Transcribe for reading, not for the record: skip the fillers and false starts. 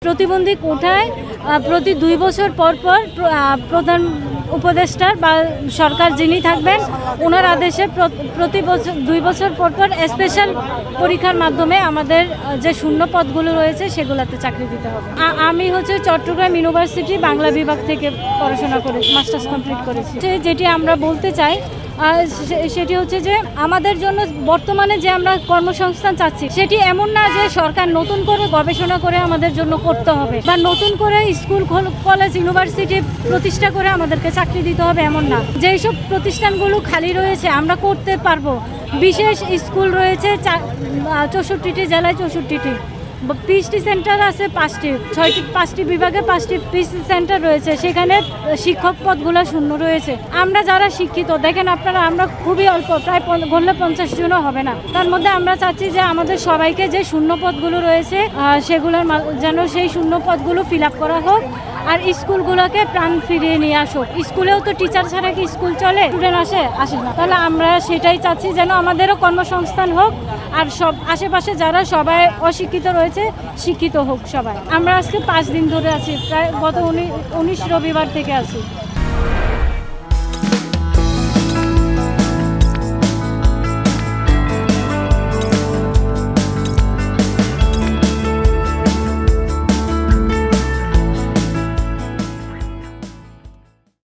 প্রতিবন্ধী কোটায় প্রতি 2 বছর পর পর প্রধান উপদেষ্টার বা সরকার যিনি থাকবেন ওনার আদেশে প্রতি বছর 2 বছর পর পর স্পেশাল পরীক্ষার মাধ্যমে আমাদের যে শূন্য পদগুলো রয়েছে সেগুলোতে চাকরি দিতে হবে। আমি হচ্ছে চট্টগ্রাম ইউনিভার্সিটি বাংলা বিভাগ থেকে পড়াশোনা করেছি, মাস্টার্স কমপ্লিট করেছি। যেটি আমরা বলতে চাই সেটি হচ্ছে যে আমাদের জন্য বর্তমানে যে আমরা কর্মসংস্থান চাচ্ছি সেটি এমন না যে সরকার নতুন করে গবেষণা করে আমাদের জন্য করতে হবে বা নতুন করে স্কুল কলেজ ইউনিভার্সিটি প্রতিষ্ঠা করে আমাদেরকে চাকরি দিতে হবে, এমন না। যেই সব প্রতিষ্ঠানগুলো খালি রয়েছে আমরা করতে পারবো। বিশেষ স্কুল রয়েছে 64টি জেলায় 64টি, পিএইচডি সেন্টার আছে 5টি বিভাগে 5টি পিএইচডি সেন্টার রয়েছে, সেখানে শিক্ষক পদগুলো শূন্য রয়েছে। আমরা যারা শিক্ষিত দেখেন আপনারা, আমরা খুবই অল্প, প্রায় গড়লে 50 জনও হবে না। তার মধ্যে আমরা চাচ্ছি যে আমাদের সবাইকে যে শূন্য পদগুলো রয়েছে সেগুলোর যেন সেই শূন্য পদগুলো ফিল আপ করা হোক আর স্কুলগুলোকে প্রাণ ফিরিয়ে নিয়ে আসুক। স্কুলেও তো টিচার ছাড়া কি স্কুল চলে? স্টুডেন্ট আসে না। তাহলে আমরা সেটাই চাচ্ছি যেন আমাদেরও কর্মসংস্থান হোক আর সব আশেপাশে যারা সবাই অশিক্ষিত রয়েছে শিক্ষিত হোক সবাই। আমরা আজকে 5 দিন ধরে আছি, প্রায় গত 19 রবিবার থেকে আছি।